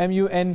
MUN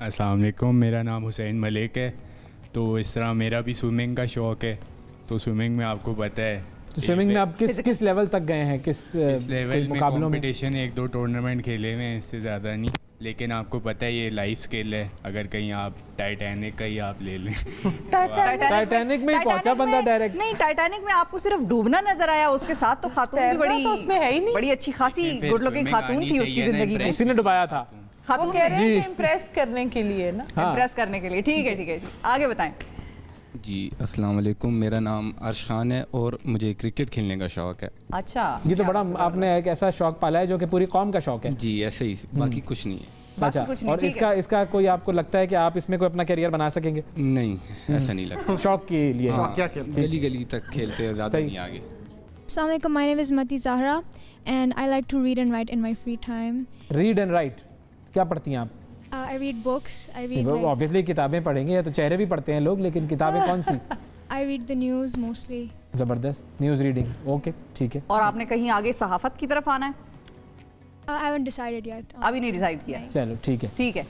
السلام علیکم, میرا نام حسین ملک ہے. تو اس طرح میرا بھی سوئمنگ کا شوق ہے. تو سوئمنگ میں آپ کو پتہ ہے, تو سوئمنگ میں آپ کس لیول تک گئے ہیں, کس لیول میں مقابلوں میں؟ کمپٹیشن 1-2 ٹورنامنٹ کھیلے ہوئے ہیں, اس سے زیادہ نہیں. لیکن آپ کو پتہ ہے یہ لائف اسکل ہے, اگر کہیں آپ ٹائٹینک کا ہی آپ لے لیں. ٹائٹینک میں پہنچا بندہ ڈائریکٹ؟ نہیں, ٹائٹینک میں آپ کو صرف ڈوبنا نظر آیا, اس کے ساتھ تو خاتون بھی بڑی اچھی خاصی گڈ لکنگ خاتون تھی اس کی زندگی میں. اسی نے ڈبایا تھا خاتون جی امپریس کرنے کے لیے نا, امپریس کرنے کے لیے. ٹھیک ہے جی, آگے بتائیں. جی السلام علیکم, میرا نام عرش خان ہے اور مجھے کرکٹ کھیلنے کا شوق ہے. اچھا, یہ تو بڑا آپ نے ایک ایسا شوق پالا ہے جو کہ پوری قوم کا شوق ہے. جی ایسے ہی, باقی کچھ نہیں ہے. اچھا, اور اس کا کوئی آپ کو لگتا ہے کہ آپ اس میں کوئی اپنا کیریئر بنا سکیں گے؟ نہیں, ایسا نہیں لگتا. شوق کے لیے کیا کھیلتے ہیں؟ گلی تک کھیلتے ہیں, زیادہ نہیں آگے. السلام علیکم, my name is Mati Zahra and I like to read and write in my free time. Read and write, کیا پڑھتی ہیں آپ؟ I read books. I read obviously کتابیں پڑھیں گے, یا تو چہرے بھی پڑھتے ہیں لوگ, لیکن کتابیں کون سی؟ I read the news mostly. زبردست, نیوز ریڈنگ. اوکے ٹھیک ہے. اور آپ نے کہیں آگے صحافت کی طرف آنا ہے؟ I haven't decided yet. ابھی نہیں ڈیسائیڈ کیا. چلو ٹھیک ہے. ٹھیک ہے.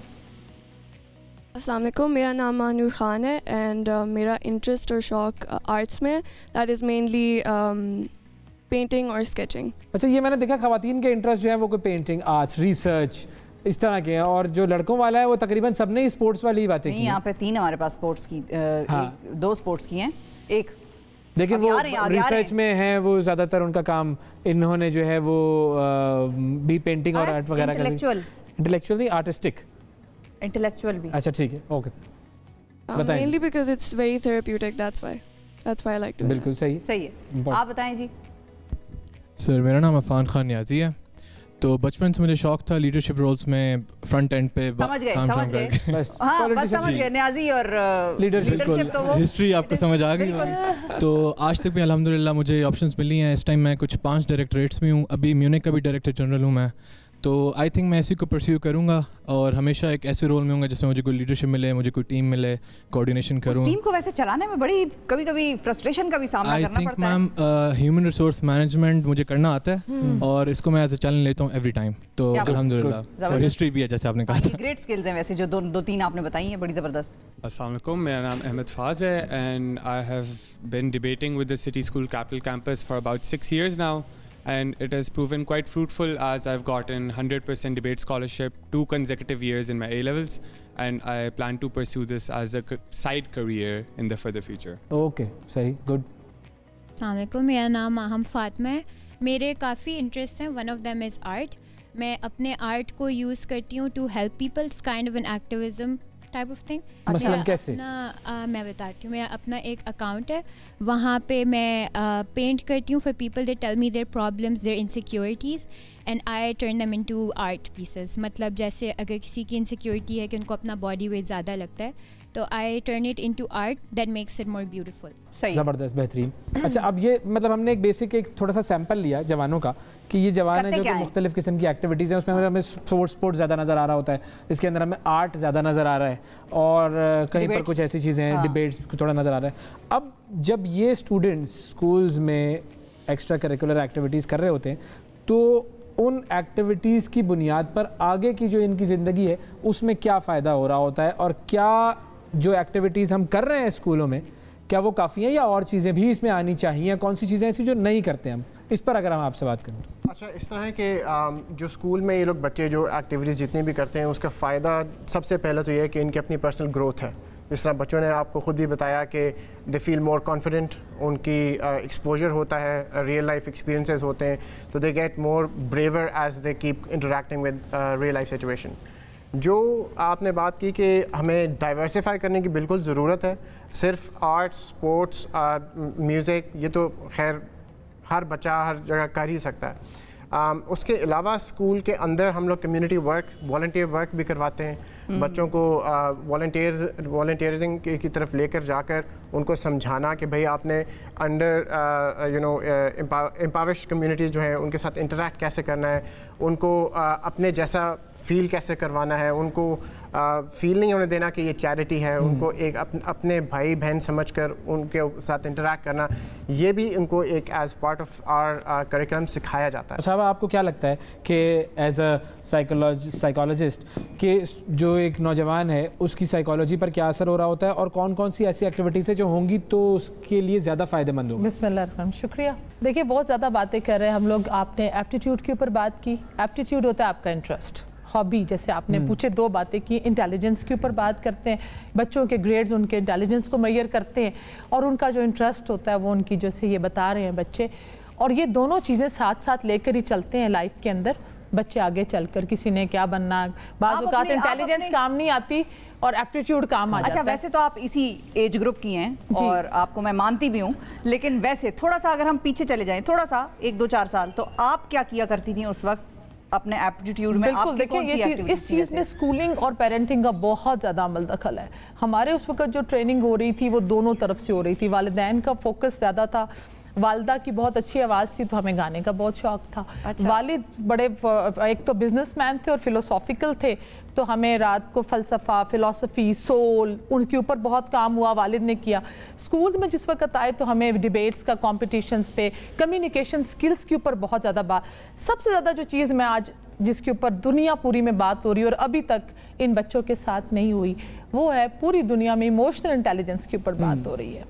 السلام علیکم, میرا نام مانور خان ہے اینڈ میرا انٹرسٹ اور شوق آرٹس میں, دیٹ از مینلی پینٹنگ اور اسکیچنگ. اچھا, یہ میں نے دیکھا خواتین کے انٹرسٹ جو ہے وہ کوئی پینٹنگ, آرٹس, ریسرچ, اس طرح کے ہیں, اور جو لڑکوں والا ہے وہ تقریباً سب نے اسپورٹس والی باتیں کی. یہاں پہ 3 ہمارے پاس اسپورٹس کی, 2 اسپورٹس کی ہیں, ایک لیکن وہ ریسرچ میں ہیں, وہ زیادہ تر ان کا کام, انہوں نے جو ہے وہ بھی پینٹنگ اور آرٹ وغیرہ کا. انٹلیکچوئل نہیں, آرٹسٹک. انٹلیکچوئل بھی. اچھا ٹھیک ہے, okay. Mainly because it's very therapeutic, that's why I like to. بالکل صحیح ہے. آپ بتائیں جی. سر میرا نام عفان خان نیازی ہے. تو بچپن سے مجھے شوق تھا لیڈرشپ رولز میں, فرنٹ اینڈ پہ سمجھ گئے. ہاں بس سمجھ گئے, نیازی اور لیڈرشپ تو وہ ہسٹری آپ کو سمجھ آ گئی. تو آج تک بھی الحمدللہ مجھے آپشنز ملی ہیں. اس ٹائم میں کچھ 5 ڈائریکٹریٹس میں ہوں, ابھی میونک کا بھی ڈائریکٹر جنرل ہوں میں. تو آئی تھنک میں اسی کو پرسیو کروں گا, اور ہمیشہ ایک ایسے رول میں ہوں گا جس میں مجھے کوئی لیڈرشپ ملے, مجھے کوئی ٹیم ملے, کوآرڈینیشن کروں. ٹیم کو ویسے چلانے میں بڑی کبھی فرسٹریشن کا بھی سامنا کرنا پڑتا ہے. I think ma'am human resource management مجھے کرنا آتا ہے, اور اس کو میں ایز اے چیلنج لیتا ہوں ایوری ٹائم. تو الحمدللہ, اور ہسٹری بھی ہے جیسے آپ نے کہا تھا. گریٹ سکلز ہیں ویسے جو 2-3 آپ نے بتائی ہیں, بڑی زبردست. السلام علیکم, میرا نام احمد فاز ہے and I have been debating with the city school capital campus for about 6 years now. And it has proven quite fruitful as I've gotten 100% debate scholarship 2 consecutive years in my A-levels, and I plan to pursue this as a side career in the further future. Okay, صحیح, good. السلام علیکم, میرا نام ماہم فاطمہ ہے. میرے کافی interest ہیں, one of them is art. میں اپنے آرٹ کو یوز کرتی ہوں to help people, kind of an activism type of thing. مثلاً کیسے؟ میں بتاتی ہوں. میرا اپنا ایک اکاؤنٹ ہے, وہاں پہ میں پینٹ کرتی ہوں for people. They tell me their problems, their insecurities, and I turn them into art pieces. مطلب جیسے اگر کسی کی انسیکیورٹی ہے کہ ان کو اپنا باڈی ویٹ زیادہ لگتا ہے, تو I turn it into art, that makes it more beautiful. زبردست, بہترین. اچھا, اب یہ مطلب ہم نے ایک بیسک ایک تھوڑا سا سیمپل لیا جوانوں کا, کہ یہ جوان ہیں جو کہ مختلف قسم کی ایکٹیویٹیز ہیں, اس میں ہمیں اسپورٹ زیادہ نظر آ رہا ہوتا ہے, اس کے اندر ہمیں آرٹ زیادہ نظر آ رہا ہے, اور کہیں پر کچھ ایسی چیزیں ہیں, ڈبیٹس تھوڑا نظر آ رہا ہے. اب جب یہ اسٹوڈنٹس اسکولز میں ایکسٹرا کریکولر ایکٹیویٹیز کر رہے ہوتے ہیں, تو ان ایکٹیویٹیز کی بنیاد پر آگے کی جو ان کی زندگی ہے اس میں کیا فائدہ ہو رہا ہوتا ہے, اور کیا جو ایکٹیویٹیز ہم کر رہے ہیں اسکولوں میں کیا وہ کافی ہیں, یا اور چیزیں بھی اس میں آنی چاہیے, کون سی چیزیں ایسی جو نہیں کرتے ہم, اس پر اگر ہم آپ سے بات کریں. اچھا, اس طرح ہے کہ جو اسکول میں یہ لوگ بچے جو ایکٹیویٹیز جتنی بھی کرتے ہیں, اس کا فائدہ سب سے پہلے تو یہ ہے کہ ان کی اپنی پرسنل گروتھ ہے. جس طرح بچوں نے آپ کو خود بھی بتایا کہ دے فیل مور کانفیڈنٹ, ان کی ایکسپوجر ہوتا ہے, ریئل لائف ایکسپیرینسز ہوتے ہیں, تو they get more braver as they keep interacting with real life situation. جو آپ نے بات کی کہ ہمیں ڈائیورسیفائی کرنے کی بالکل ضرورت ہے. صرف آرٹس, اسپورٹس, میوزک, یہ تو خیر ہر بچہ ہر جگہ کر ہی سکتا ہے. اس کے علاوہ اسکول کے اندر ہم لوگ کمیونٹی ورک, والنٹیئر ورک بھی کرواتے ہیں. بچوں کو والنٹیئرزنگ کی طرف لے کر جا کر ان کو سمجھانا کہ بھئی آپ نے انڈر امپاورڈ کمیونٹیز جو ہیں ان کے ساتھ انٹریکٹ کیسے کرنا ہے, ان کو اپنے جیسا فیل کیسے کروانا ہے, ان کو فیل نہیں ہونے دینا کہ یہ چیریٹی ہے. ان کو ایک اپنے بھائی بہن سمجھ کر ان کے ساتھ انٹریکٹ کرنا, یہ بھی ان کو ایک as part of our curriculum سکھایا جاتا ہے. صاحب آپ کو کیا لگتا ہے کہ ایز اے سائیکولوجسٹ کہ جو ایک نوجوان ہے اس کی سائیکالوجی پر کیا اثر ہو رہا ہوتا ہے, اور کون کون سی ایسی ایکٹیویٹیز ہیں جو ہوں گی تو اس کے لیے زیادہ فائدہ مند ہوگا؟ بسم اللہ الرحمن. شکریہ. دیکھیے بہت زیادہ باتیں کر رہے ہیں ہم لوگ. آپ نے ایپٹیٹیوڈ کے اوپر بات کی. ایپٹیٹیوڈ ہوتا ہے آپ کا انٹرسٹ, ہابی, جیسے آپ نے پوچھے 2 باتیں کی. انٹیلیجنس کے اوپر بات کرتے ہیں, بچوں کے گریڈز ان کے انٹیلیجنس کو میئر کرتے ہیں, اور ان کا جو انٹرسٹ ہوتا ہے وہ ان کی جیسے یہ بتا رہے ہیں بچے, اور یہ دونوں چیزیں ساتھ ساتھ لے کر ہی چلتے ہیں لائف کے اندر. بچے آگے چل کر کسی نے کیا بننا, بعض اوقات انٹیلیجنس کام نہیں آتی اور ایپٹیٹیوڈ کام آ جاتا ہے. اچھا ویسے تو آپ اسی ایج گروپ کی ہیں اور آپ کو میں مانتی بھی ہوں, لیکن ویسے تھوڑا سا اگر ہم پیچھے چلے جائیں تھوڑا سا 1-2-4 سال, تو آپ کیا کیا کرتی تھیں اس وقت اپنے ایپٹیٹیوڈ میں؟ بالکل دیکھیں اس چیز میں اسکولنگ اور پیرنٹنگ کا بہت زیادہ عمل دخل ہے. ہمارے اس وقت جو ٹریننگ ہو رہی تھی وہ دونوں طرف سے ہو رہی تھی. والدین کا فوکس زیادہ تھا. والدہ کی بہت اچھی آواز تھی تو ہمیں گانے کا بہت شوق تھا. والد بڑے ایک تو بزنس مین تھے اور فلوسافیکل تھے, تو ہمیں رات کو فلسفہ, فلسفی, سول, ان کے اوپر بہت کام ہوا, والد نے کیا. اسکولز میں جس وقت آئے تو ہمیں ڈیبیٹس کا کمپٹیشنز پہ, کمیونیکیشن سکلز کے اوپر بہت زیادہ بات. سب سے زیادہ جو چیز میں آج جس کے اوپر دنیا پوری میں بات ہو رہی ہے اور ابھی تک ان بچوں کے ساتھ نہیں ہوئی, وہ ہے پوری دنیا میں ایموشنل انٹیلیجنس کے اوپر بات ہو رہی ہے.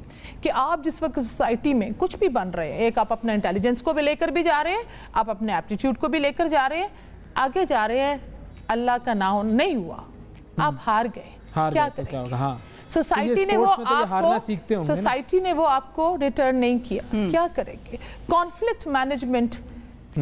کہ آپ جس وقت سوسائٹی میں کچھ بھی بن رہے ہیں, ایک آپ اپنا انٹیلیجنس کو بھی لے کر بھی جا رہے ہیں, آپ اپنے ایپٹیٹیوڈ کو بھی لے کر جا رہے ہیں, آگے جا رہے ہیں, اللہ کا نہ ہو نہیں ہوا, آپ ہار گئے, کیا کریں گے؟ سوسائٹی نے وہ آپ کو ریٹرن نہیں کیا, کیا کریں گے؟ کانفلکٹ مینجمنٹ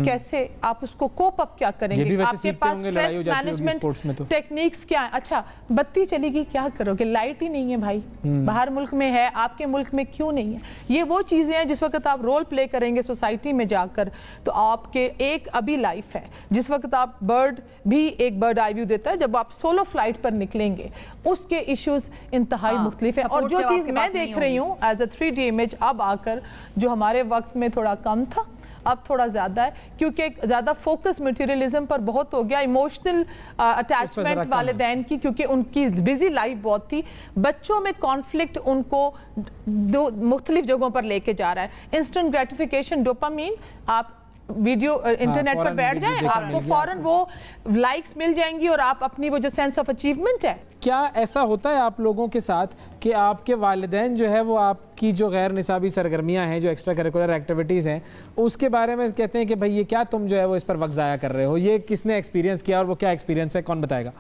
کیسے آپ اس کو کوپ اپ کیا کریں گے؟ آپ کے پاس سٹریس مینجمنٹ ٹیکنیکس کیا ہیں؟ اچھا بتی چلی گئی کیا کرو گے؟ لائٹ ہی نہیں ہے بھائی, باہر ملک میں ہے, آپ کے ملک میں کیوں نہیں ہے؟ یہ وہ چیزیں ہیں جس وقت آپ رول پلے کریں گے سوسائٹی میں جا کر, تو آپ کے ایک ابھی لائف ہے جس وقت آپ برڈ بھی ایک برڈ آئی ویو دیتا ہے, جب آپ سولو فلائٹ پر نکلیں گے اس کے ایشوز انتہائی مختلف ہیں. اور جو چیز میں دیکھ رہی ہوں ایز اے 3D امیج اب آ کر, جو ہمارے وقت میں تھوڑا کم تھا اب تھوڑا زیادہ ہے, کیونکہ زیادہ فوکس مٹیریلزم پر بہت ہو گیا, ایموشنل اٹیچمنٹ والدین کی, کیونکہ ان کی بیزی لائف بہت تھی. بچوں میں کانفلکٹ ان کو مختلف جگہوں پر لے کے جا رہا ہے. انسٹنٹ گریٹیفیکیشن, ڈوپامین, آپ ویڈیو انٹرنیٹ پر بیٹھ جائیں, آپ کو فوراً وہ لائکس مل جائیں گی اور آپ اپنی وہ جو سینس آف اچیومنٹ ہے. کیا ایسا ہوتا ہے آپ لوگوں کے ساتھ کہ آپ کے والدین جو ہے وہ آپ کی جو غیر نصابی سرگرمیاں ہیں, جو ایکسٹرا کریکولر ایکٹیویٹیز ہیں, اس کے بارے میں کہتے ہیں کہ بھائی یہ کیا تم جو ہے وہ اس پر وقت ضائع کر رہے ہو؟ یہ کس نے ایکسپیرینس کیا اور وہ کیا ایکسپیرینس ہے, کون بتائے گا؟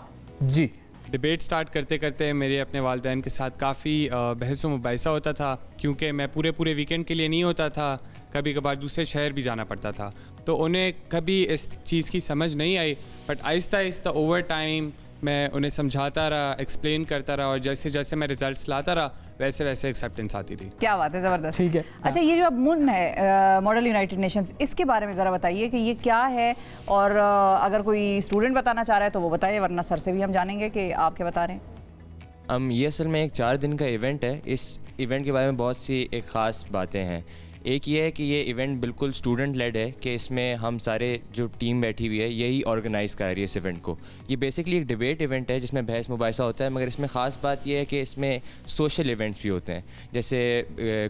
جی. ڈبیٹ سٹارٹ کرتے کرتے میرے اپنے والدین کے ساتھ کافی بحث و مباحثہ ہوتا تھا, کیونکہ میں پورے ویکینڈ کے لیے نہیں ہوتا تھا, کبھی کبھار دوسرے شہر بھی جانا پڑتا تھا, تو انہیں کبھی اس چیز کی سمجھ نہیں آئی. بٹ آہستہ آہستہ اوور ٹائم میں انہیں سمجھاتا رہا, ایکسپلین کرتا رہا, اور جیسے جیسے میں ریزلٹس لاتا رہا ویسے ویسے ایکسیپٹنس آتی رہی. کیا بات ہے, زبردست. ٹھیک ہے. اچھا یہ جو اب مون ہے ماڈل یونائٹڈ نیشنز, اس کے بارے میں ذرا بتائیے کہ یہ کیا ہے, اور اگر کوئی اسٹوڈنٹ بتانا چاہ رہا ہے تو وہ بتائیے, ورنہ سر سے بھی ہم جانیں گے کہ آپ کیا بتا رہے ہیں. یہ اصل میں ایک 4 دن کا ایونٹ ہے. اس ایونٹ کے بارے میں بہت سی ایک خاص باتیں ہیں. ایک یہ ہے کہ یہ ایونٹ بالکل اسٹوڈنٹ لیڈ ہے, کہ اس میں ہم سارے جو ٹیم بیٹھی ہوئی ہے یہی آرگنائز کر رہی ہے اس ایونٹ کو. یہ بیسکلی ایک ڈبیٹ ایونٹ ہے جس میں بحث مباحثہ ہوتا ہے, مگر اس میں خاص بات یہ ہے کہ اس میں سوشل ایونٹس بھی ہوتے ہیں, جیسے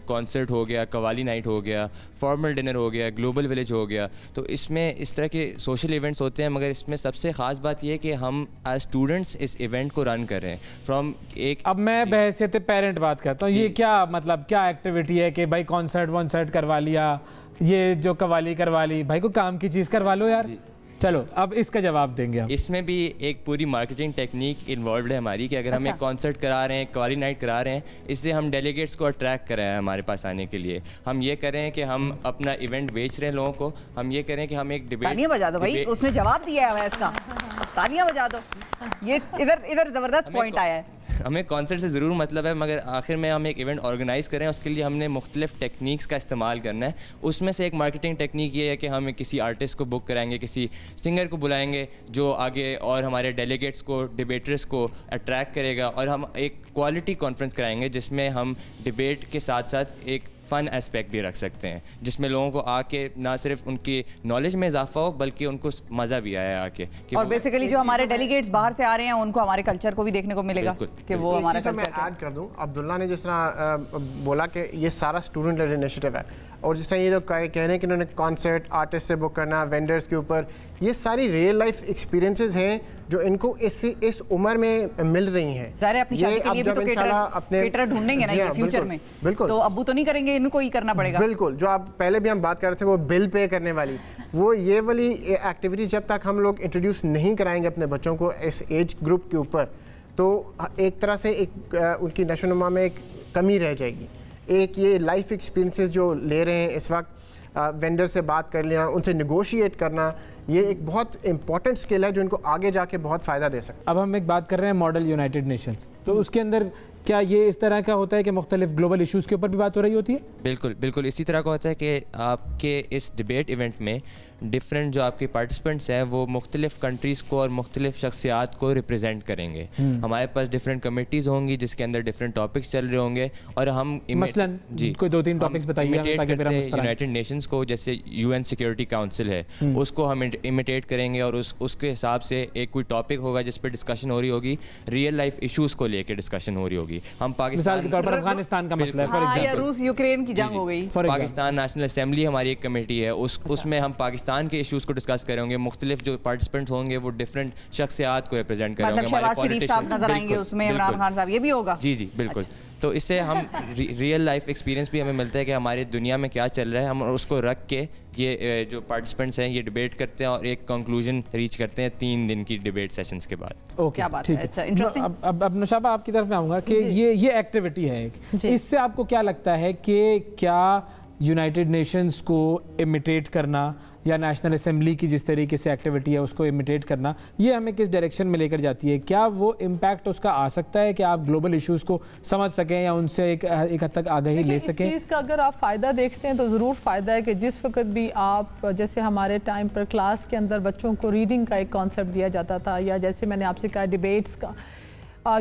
کانسرٹ ہو گیا, قوالی نائٹ ہو گیا, فارمل ڈنر ہو گیا, گلوبل ولیج ہو گیا. تو اس میں اس طرح کے سوشل ایونٹس ہوتے ہیں, مگر اس میں سب سے خاص بات یہ ہے کہ ہم ایز اسٹوڈنٹس اس ایونٹ کو رن کر رہے ہیں فرام ایک. اب میں بحیثیت پیرنٹ بات کرتا ہوں, یہ کیا مطلب کیا ایکٹیویٹی ہے کہ بھائی کانسرٹ وانسرٹ کروا لیا, یہ جو قوالی کروا لی, بھائی کو کام کی چیز کروا لو یار. چلو اب اس کا جواب دیں گے. اس میں بھی ایک پوری مارکیٹنگ ٹیکنیک انوالوڈ ہے ہماری, کہ اگر ہم ایک کانسرٹ کرا رہے ہیں, قوالی نائٹ کرا رہے ہیں, اس سے ہم ڈیلیگیٹس کو اٹریکٹ کر رہے ہیں ہمارے پاس آنے کے لیے. ہم یہ کریں کہ ہم اپنا ایونٹ بیچ رہے ہیں لوگوں کو, ہم یہ کریں کہ ہم ایک ڈبیٹ. تالیاں بجا دو بھائی, اس نے جواب دیا ہے اس کا, تالیاں بجا دو. یہ ادھر زبردست پوائنٹ آیا ہے. ہمیں کانسرٹ سے ضرور مطلب ہے، مگر آخر میں ہم ایک ایونٹ آرگنائز کریں اس کے لیے ہم نے مختلف ٹیکنیکس کا استعمال کرنا ہے. اس میں سے ایک مارکیٹنگ ٹیکنیک یہ ہے کہ ہم کسی آرٹسٹ کو بک کرائیں گے، کسی سنگر کو بلائیں گے جو آگے اور ہمارے ڈیلیگیٹس کو، ڈبیٹرس کو اٹریکٹ کرے گا، اور ہم ایک کوالٹی کانفرنس کرائیں گے جس میں ہم ڈبیٹ کے ساتھ ساتھ ایک فن اسپیکٹ بھی رکھ سکتے ہیں، جس میں لوگوں کو آ کے نہ صرف ان کی نالج میں اضافہ ہو بلکہ ان کو مزہ بھی آئے آ کے. اور بیسیکلی جو ہمارے ڈیلیگیٹس باہر سے آ رہے ہیں ان کو ہمارے کلچر کو بھی دیکھنے کو ملے گا کہ وہ ہمارا کلچر. میں ایڈ کر دوں، عبداللہ نے جس طرح بولا کہ یہ سارا اسٹوڈنٹ لیڈ انیشیٹو ہے، اور جس طرح یہ لوگ کہہ رہے ہیں کہ انہوں نے کانسرٹ آرٹسٹ سے بک کرنا، وینڈرز کے اوپر، یہ ساری ریئل لائف ایکسپیرینسز ہیں جو ان کو اس عمر میں مل رہی ہیں. کیٹرر ڈھونڈیں گے نا یہ فیوچر میں، بالکل، تو ابو تو نہیں کریں گے، ان کو ہی کرنا پڑے گا. بالکل، جو آپ پہلے بھی ہم بات کر رہے تھے وہ بل پے کرنے والی، وہ یہ والی ایکٹیویٹیز جب تک ہم لوگ انٹروڈیوس نہیں کرائیں گے اپنے بچوں کو اس ایج گروپ کے اوپر، تو ایک طرح سے ایک ان کی نشو و نما میں ایک کمی رہ جائے گی. ایک یہ لائف ایکسپیرینسز جو لے رہے ہیں اس وقت، وینڈر سے بات کر لیا، ان سے نیگوشیٹ کرنا، یہ ایک بہت امپورٹنٹ اسکل ہے جو ان کو آگے جا کے بہت فائدہ دے سکتا ہے. اب ہم ایک بات کر رہے ہیں ماڈل یونائٹڈ نیشنز، تو اس کے اندر کیا یہ اس طرح کا ہوتا ہے کہ مختلف گلوبل ایشوز کے اوپر بھی بات ہو رہی ہوتی ہے؟ بالکل بالکل اسی طرح کا ہوتا ہے کہ آپ کے اس ڈبیٹ ایونٹ میں ڈفرینٹ جو آپ کے پارٹیسپینٹس ہیں وہ مختلف کنٹریز کو اور مختلف شخصیات کو ریپرزینٹ کریں گے. ہمارے پاس ڈفرینٹ کمیٹیز ہوں گی جس کے اندر ڈفرینٹ ٹاپکس چل رہے ہوں گے، اور ہم مثلاً کوئی 2-3 ٹاپکس بتائیے. یونائٹڈ نیشنز کو جیسے UN سیکورٹی کاؤنسل ہے اس کو ہم امیٹیٹ کریں گے، اور اس کے حساب سے ایک کوئی ٹاپک ہوگا جس پہ ڈسکشن ہو رہی ہوگی، ریئل لائف ایشوز کو لے کے ڈسکشن ہو رہی ہوگی. ہم مثال کے طور پر افغانستان کا مسئلہ ہے، یا روس یوکرین کی جنگ ہو گئی، پاکستان نیشنل اسمبلی ہماری ایک کمیٹی ہے، اس میں ہم پاکستان کے ایشوز کو ڈسکس کریں گے. مختلف جو پارٹیسپینٹس ہوں گے وہ ڈفرینٹ شخصیات کو ریپرزینٹ کریں گے. شہباز شریف صاحب نظر آئیں گے اس میں، عمران خان صاحب، یہ بھی ہوگا. جی بالکل. تو اس سے ہم ریئل لائف ایکسپیرینس بھی ہمیں ملتا ہے کہ ہماری دنیا میں کیا چل رہا ہے. ہم اس کو رکھ کے یہ جو پارٹیسپینٹس ہیں یہ ڈبیٹ کرتے ہیں اور ایک کنکلوژن ریچ کرتے ہیں 3 دن کی ڈبیٹ سیشنز کے بعد. کیا بات ہے، اچھا انٹرسٹنگ. اب نوشابہ آپ کی طرف میں آؤں گا کہ یہ ایکٹیویٹی ہے، اس سے آپ کو کیا لگتا ہے کہ کیا یونائٹڈ نیشنز کو امیٹیٹ کرنا یا نیشنل اسمبلی کی جس طریقے سے ایکٹیویٹی ہے اس کو امیٹیٹ کرنا، یہ ہمیں کس ڈائریکشن میں لے کر جاتی ہے؟ کیا وہ امپیکٹ اس کا آ سکتا ہے کہ آپ گلوبل ایشوز کو سمجھ سکیں یا ان سے ایک حد تک آگاہی لے سکیں؟ اس چیز کا اگر آپ فائدہ دیکھتے ہیں تو ضرور فائدہ ہے کہ جس وقت بھی آپ، جیسے ہمارے ٹائم پر کلاس کے اندر بچوں کو ریڈنگ کا ایک کانسیپٹ دیا جاتا تھا، یا جیسے میں نے آپ سے کہا ڈیبیٹس کا،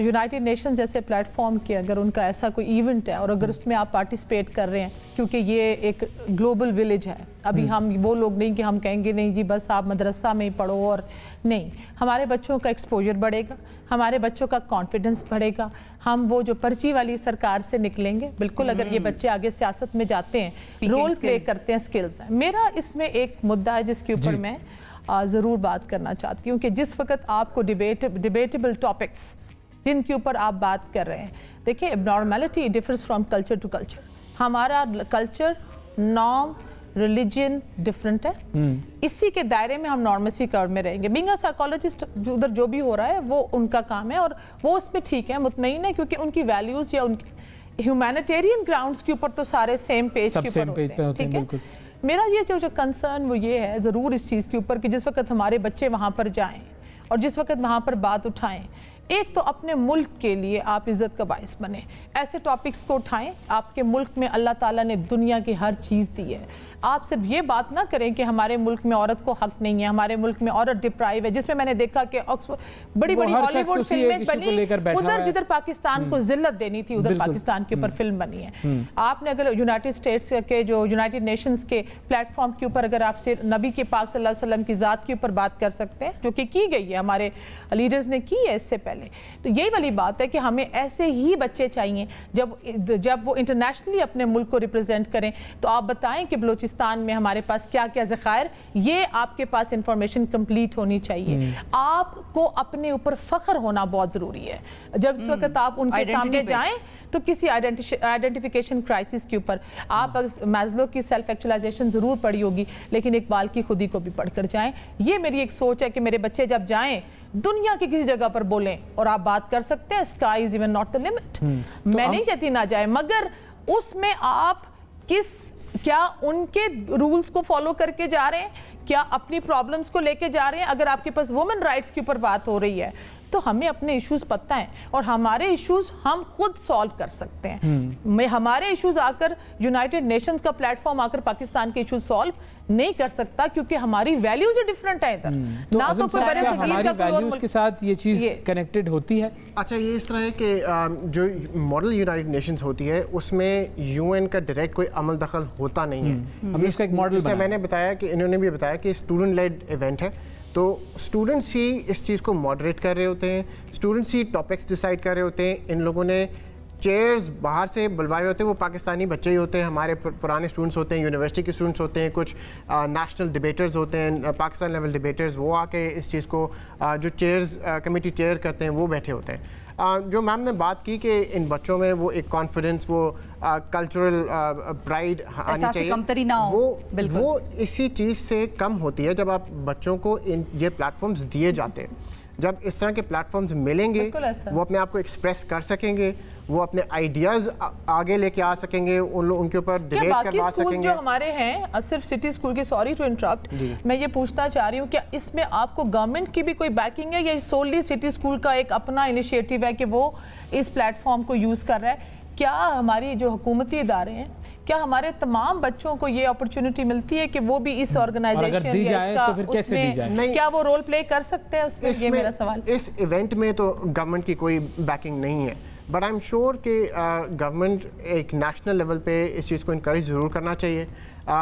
یونائٹڈ نیشنز جیسے پلیٹ فارم کے اگر ان کا ایسا کوئی ایونٹ ہے اور اگر اس میں آپ پارٹیسپیٹ کر رہے ہیں، کیونکہ یہ ایک گلوبل ولیج ہے، ابھی ہم وہ لوگ نہیں کہ ہم کہیں گے نہیں جی بس آپ مدرسہ میں ہی پڑھو، اور نہیں، ہمارے بچوں کا ایکسپوجر بڑھے گا، ہمارے بچوں کا کانفیڈنس بڑھے گا. ہم وہ جو پرچی والی سرکار سے نکلیں گے. بالکل اگر یہ بچے آگے سیاست میں جاتے ہیں، رول پلے کرتے ہیں، سکلز ہیں. میرا اس میں ایک مدعا ہے جس کے اوپر میں ضرور بات کرنا چاہتی ہوں کہ جس وقت آپ کو ڈیبیٹیبل ٹاپکس جن کے اوپر آپ بات کر رہے ہیں، دیکھیں abnormality differs from culture to culture. ہمارا کلچر، نارم، ریلیجن ڈفرینٹ ہے، اسی کے دائرے میں ہم نارمسی کور میں رہیں گے. بینگ اے سائیکالوجسٹ ادھر جو بھی ہو رہا ہے وہ ان کا کام ہے اور وہ اس میں ٹھیک ہے، مطمئن ہے، کیونکہ ان کی ویلیوز یا ان کی ہیومینیٹیرین گراؤنڈس کے اوپر تو سارے سیم پیج کے اوپر ہوتے ہیں. ٹھیک ہے، میرا یہ جو کنسرن وہ یہ ہے ضرور اس چیز کے اوپر کہ جس وقت ہمارے بچے وہاں پر جائیں اور جس وقت وہاں پر بات اٹھائیں، ایک تو اپنے ملک کے لیے آپ عزت کا باعث بنیں، ایسے ٹاپکس کو اٹھائیں. آپ کے ملک میں اللہ تعالیٰ نے دنیا کی ہر چیز دی ہے. آپ صرف یہ بات نہ کریں کہ ہمارے ملک میں عورت کو حق نہیں ہے، ہمارے ملک میں عورت ڈپرائیو ہے، جس میں نے دیکھا کہ بڑی بڑی ہالی ووڈ فلمیں بنی، ادھر جدھر پاکستان کو ذلت دینی تھی ادھر پاکستان کے اوپر فلم بنی ہے. آپ نے اگر یونائٹڈ اسٹیٹس کے جو یونائٹڈ نیشنز کے پلیٹ فارم کے اوپر اگر آپ سے نبی کے پاک صلی اللہ علیہ وسلم کی ذات کے اوپر بات کر سکتے ہیں، جو کہ کی گئی ہے، ہمارے لیڈرز نے کی ہے اس سے پہلے، تو یہی والی بات ہے کہ ہمیں ایسے ہی بچے چاہیے جب وہ انٹرنیشنلی اپنے ملک کو ریپرزینٹ کریں. تو آپ بتائیں کہ بلوچستان میں ہمارے پاس کیا کیا ذخائر، یہ آپ کے پاس انفارمیشن کمپلیٹ ہونی چاہیے. آپ کو اپنے اوپر فخر ہونا بہت ضروری ہے. جب اس وقت آپ ان کے سامنے جائیں تو کسی آئیڈینٹیفیکیشن کرائسس کے اوپر آپ میزلو کی سیلف ایکچولائزیشن ضرور پڑھی ہوگی، لیکن اقبال کی خودی کو بھی پڑھ کر جائیں. یہ میری ایک سوچ ہے کہ میرے بچے جب جائیں دنیا کی کسی جگہ پر بولیں اور آپ بات کر سکتے ہیں. Sky is even not the limit. میں نہیں کہتی نہ جائے، مگر اس میں آپ کیا ان کے رولز کو فالو کر کے جا رہے ہیں، کیا اپنی پرابلمز کو لے کے جا رہے ہیں. اگر آپ کے پاس وومن رائٹس کے اوپر بات ہو رہی ہے تو ہمیں اپنے ایشوز پتہ ہیں اور ہمارے ایشوز ہم خود سالو کر سکتے ہیں. ہمارے ایشوز آ کر یونائٹڈ نیشنز کا پلیٹ فارم آ کر پاکستان کے ایشوز سالو نہیں کر سکتا کیونکہ ہماری ویلیوز ڈفرینٹ ہیں ادھر. نہ تو ہماری ویلیوز کے ساتھ یہ چیز کنیکٹڈ ہوتی ہے. اچھا یہ اس طرح ہے کہ جو ماڈل یونائٹڈ نیشنز ہوتی ہے اس میں یو این کا ڈائریکٹ کوئی عمل دخل ہوتا نہیں ہے. اس کا ایک ماڈل جیسے میں نے بتایا کہ انہوں نے بھی بتایا کہ اسٹوڈنٹ لیڈ ایونٹ ہے تو اسٹوڈنٹس ہی اس چیز کو ماڈریٹ کر رہے ہوتے ہیں, اسٹوڈنٹس ہی ٹاپکس ڈیسائیڈ کر رہے ہوتے ہیں. ان لوگوں نے چیئرز باہر سے بلوائے ہوتے ہیں, وہ پاکستانی بچے ہی ہوتے ہیں, ہمارے پرانے اسٹوڈنٹس ہوتے ہیں, یونیورسٹی کے اسٹوڈنٹس ہوتے ہیں, کچھ نیشنل ڈبیٹرز ہوتے ہیں, پاکستان لیول ڈبیٹرز, وہ آ کے اس چیز کو جو چیئرز کمیٹی چیئر کرتے ہیں وہ بیٹھے ہوتے ہیں. جو میم نے بات کی کہ ان بچوں میں وہ ایک کانفیڈنس, وہ کلچرل پرائڈ آنی چاہیے, وہ اسی چیز سے کم ہوتی ہے جب آپ بچوں کو یہ پلیٹ فارمز دیے جاتے ہیں. جب اس طرح کے پلیٹ فارمز ملیں گے وہ اپنے آپ کو ایکسپریس کر سکیں گے, وہ اپنے آئیڈیاز آگے لے کے آ سکیں گے, ان کے اوپر ڈیبیٹ کروا سکیں گے. جو ہمارے ہیں صرف سٹی اسکول کی, سوری ٹو انٹرپٹ, میں یہ پوچھنا چاہ رہی ہوں کیا اس میں آپ کو گورنمنٹ کی بھی کوئی بیکنگ ہے یا سوللی سٹی اسکول کا ایک اپنا انیشیٹو ہے کہ وہ اس پلیٹ فارم کو یوز کر رہا ہے؟ کیا ہماری جو حکومتی ادارے ہیں, کیا ہمارے تمام بچوں کو یہ اپرچونٹی ملتی ہے کہ وہ بھی اس آرگنائزیشن میں کیا وہ رول پلے کر سکتے ہیں اس میں؟ یہ میرا سوال. اس ایونٹ میں تو گورنمنٹ کی کوئی بیکنگ نہیں ہے, بٹ آئی ایم شیور کہ گورنمنٹ ایک نیشنل لیول پہ اس چیز کو انکریج ضرور کرنا چاہیے.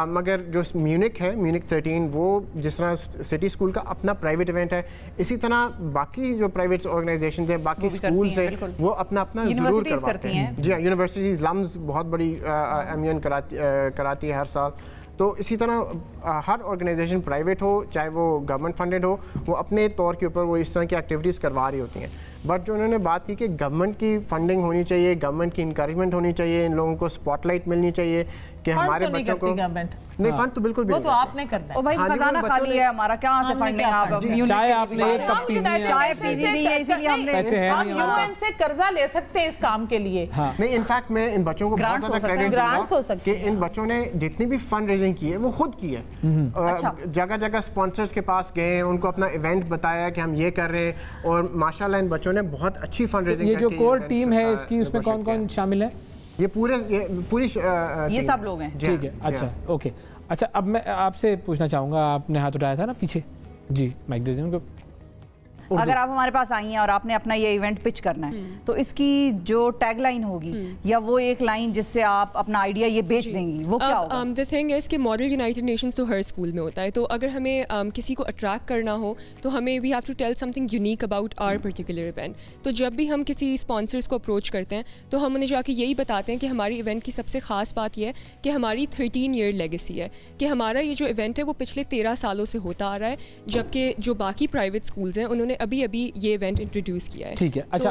مگر جو میونک ہے, میونک 13, وہ جس طرح سٹی اسکول کا اپنا پرائیویٹ ایونٹ ہے, اسی طرح باقی جو پرائیویٹ آرگنائزیشنز ہیں, باقی اسکولز ہیں, وہ اپنا ضرور کرواتے ہیں. جی ہاں, یونیورسٹیز لمز بہت بڑی ایم کراتی ہے ہر سال. تو اسی طرح ہر آرگنائزیشن پرائیویٹ ہو چاہے وہ گورنمنٹ فنڈڈ ہو, وہ اپنے طور کے اوپر وہ اس طرح کی ایکٹیویٹیز کروا رہی ہوتی ہیں. بٹ جو انہوں نے بات کی کہ گورنمنٹ کی فنڈنگ ہونی چاہیے, گورنمنٹ کی انکریجمنٹ ہونی چاہیے, ان لوگوں کو اسپاٹ لائٹ ملنی چاہیے کہ ہمارے بچوں کو نہیں, فنڈ تو بالکل بھی وہ تو آپ نے کرنا ہے. بھائی خزانہ خالی ہے ہمارا, کہاں سے فنڈنگ؟ آپ چائے آپ نے ایک کپ پینی ہے, چائے پینی نہیں ہے, اسی لیے ہم نے ہم یو این سے قرضہ لے سکتے ہیں اس کام کے لیے. نہیں, انفیکٹ میں ان بچوں کو بہت زیادہ کریڈٹ دوں گا کہ ان بچوں نے جتنی بھی فنڈ ریزنگ کی ہے وہ خود کی ہے. جگہ جگہ اسپانسرز کے پاس گئے, ان کو اپنا ایونٹ بتایا کہ ہم یہ کر رہے ہیں, اور ماشاءاللہ ان بچوں نے بہت اچھی فنڈ ریزنگ. یہ جو کور ٹیم ہے اس کی, اس میں کون کون شامل ہے؟ یہ پوری یہ سب لوگ ہیں. ٹھیک ہے, اچھا اوکے. اچھا اب میں آپ سے پوچھنا چاہوں گا, آپ نے ہاتھ اٹھایا تھا نا پیچھے, جی مائک دے دیں ان کو. اگر آپ ہمارے پاس آئی ہیں اور آپ نے اپنا یہ ایونٹ پچ کرنا ہے تو اس کی جو ٹیگ لائن ہوگی یا وہ ایک لائن جس سے آپ اپنا آئیڈیا یہ بیچ دیں گی, وہ کیا ہوگا؟ the thing is کہ ماڈل یونائٹڈ نیشنز تو ہر اسکول میں ہوتا ہے, تو اگر ہمیں کسی کو اٹریکٹ کرنا ہو تو ہمیں we have to tell something unique about our particular event. تو جب بھی ہم کسی اسپانسرس کو اپروچ کرتے ہیں تو ہم انہیں جا کے یہی بتاتے ہیں کہ ہماری ایونٹ کی سب سے خاص بات یہ ہے کہ ہماری 13 ایئر لیگیسی ہے, کہ ہمارا یہ جو ایونٹ ہے وہ پچھلے 13 سالوں سے ہوتا آ رہا ہے, جبکہ جو باقی پرائیویٹ اسکولز ہیں انہوں نے ابھی یہ ایونٹ انٹروڈیوس کیا ہے. ٹھیک ہے, اچھا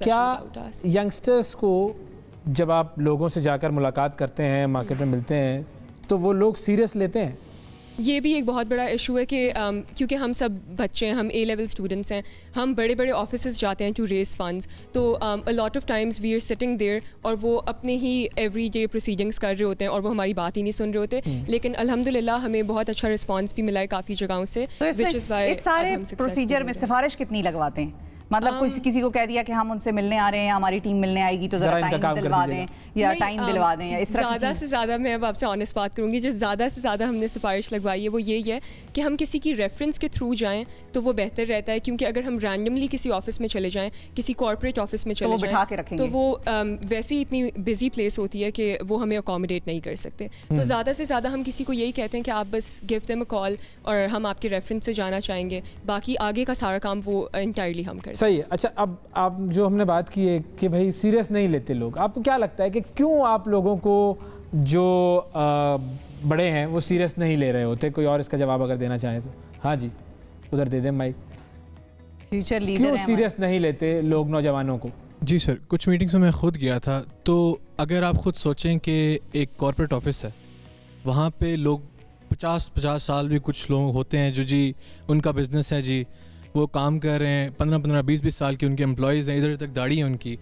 کیا ینگسٹرز کو جب آپ لوگوں سے جا کر ملاقات کرتے ہیں, مارکیٹ میں ملتے ہیں, تو وہ لوگ سیریس لیتے ہیں؟ یہ بھی ایک بہت بڑا ایشو ہے کہ کیونکہ ہم سب بچے ہیں, ہم اے لیول اسٹوڈنٹس ہیں, ہم بڑے بڑے آفیسز جاتے ہیں ٹو ریز فنڈز, تو a lot of times we are sitting there اور وہ اپنے ہی ایوری ڈے پروسیڈنگس کر رہے ہوتے ہیں اور وہ ہماری بات ہی نہیں سن رہے ہوتے. لیکن الحمدللہ ہمیں بہت اچھا رسپانس بھی ملا ہے کافی جگہوں سے. اس سارے پروسیجر میں سفارش کتنی لگواتے ہیں؟ مطلب کسی کو کہہ دیا کہ ہم ان سے ملنے آ رہے ہیں, ہماری ٹیم ملنے آئے گی تو ذرا ٹائم دلوا دیں یا ٹائم دلوا دیں, یا اس طرح زیادہ سے زیادہ میں اب آپ سے آنیسٹ بات کروں گی, جو زیادہ سے زیادہ ہم نے سفارش لگوائی ہے وہ یہی ہے کہ ہم کسی کی ریفرنس کے تھرو جائیں تو وہ بہتر رہتا ہے, کیونکہ اگر ہم رینڈملی کسی آفس میں چلے جائیں, کسی کارپوریٹ آفس میں چلے جائیں تو وہ ویسے ہی اتنی بزی پلیس ہوتی ہے کہ وہ ہمیں اکوموڈیٹ نہیں کر سکتے. تو زیادہ سے زیادہ ہم کسی کو یہی کہتے ہیں کہ آپ بس گیو دیم اے کال اور ہم آپ کے ریفرنس سے جانا چاہیں گے, باقی آگے کا سارا کام وہ انٹائرلی ہم کریں. صحیح ہے. اچھا اب آپ جو ہم نے بات کی ہے کہ بھائی سیریس نہیں لیتے لوگ, آپ کو کیا لگتا ہے کہ کیوں آپ لوگوں کو جو بڑے ہیں وہ سیریس نہیں لے رہے ہوتے؟ کوئی اور اس کا جواب اگر دینا چاہیں تو. ہاں جی ادھر دے دیں مائک. فیوچر لیڈر کیوں سیریس نہیں لیتے لوگ نوجوانوں کو؟ جی سر, کچھ میٹنگس میں خود گیا تھا, تو اگر آپ خود سوچیں کہ ایک کارپوریٹ آفس ہے, وہاں پہ لوگ 50 سال بھی کچھ لوگ ہوتے ہیں جو جی ان کا بزنس ہے, جی وہ کام کر رہے ہیں, 15 20 سال کے ان کے امپلائیز ہیں, ادھر تک داڑھی ہے ان کی,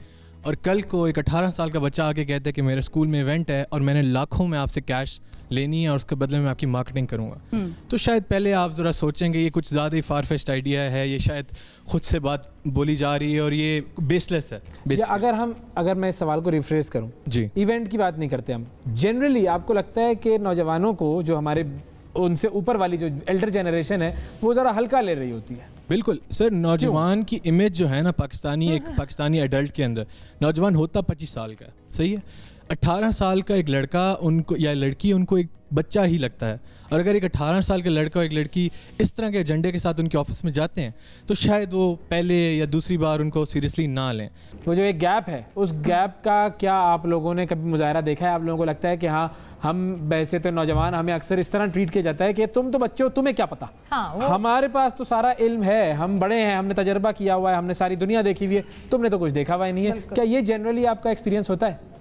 اور کل کو ایک 18 سال کا بچہ آ کے کہتا ہے کہ میرے اسکول میں ایونٹ ہے اور میں نے لاکھوں میں آپ سے کیش لینی ہے اور اس کے بدلے میں آپ کی مارکیٹنگ کروں گا, تو شاید پہلے آپ ذرا سوچیں گے یہ کچھ زیادہ ہی فار فیچڈ آئیڈیا ہے, یہ شاید خود سے بات بولی جا رہی ہے اور یہ بیس لیس ہے. اگر میں اس سوال کو ریفریز کروں, جی ایونٹ کی بات نہیں کرتے ہم, جنرلی آپ کو لگتا ہے کہ نوجوانوں کو جو ہمارے ان سے اوپر والی جو ایلڈر جنریشن ہے وہ ذرا ہلکا لے رہی ہوتی ہے؟ بالکل سر, نوجوان کی امیج جو ہے نا پاکستانی, ایک پاکستانی ایڈلٹ کے اندر نوجوان ہوتا 25 سال کا, صحیح ہے. 18 سال کا ایک لڑکا ان کو یا لڑکی ان کو ایک بچہ ہی لگتا ہے, اور اگر ایک 18 سال کا لڑکا اور ایک لڑکی اس طرح کے ایجنڈے کے ساتھ ان کے آفس میں جاتے ہیں تو شاید وہ پہلے یا دوسری بار ان کو سیریسلی نہ لیں. وہ جو ایک گیپ ہے, اس گیپ کا کیا آپ لوگوں نے کبھی مظاہرہ دیکھا ہے؟ آپ لوگوں کو لگتا ہے کہ ہاں ہم ویسے تو نوجوان ہمیں اکثر اس طرح ٹریٹ کیا جاتا ہے کہ تم تو بچے ہو, تمہیں کیا پتا, ہمارے پاس تو سارا علم ہے, ہم بڑے ہیں, ہم نے تجربہ کیا ہوا ہے, ہم نے ساری دنیا دیکھی ہوئی ہے, تم نے تو کچھ دیکھا ہوا ہی نہیں ہے. کیا یہ جنرلی آپ کا ایکسپیرینس ہوتا ہے؟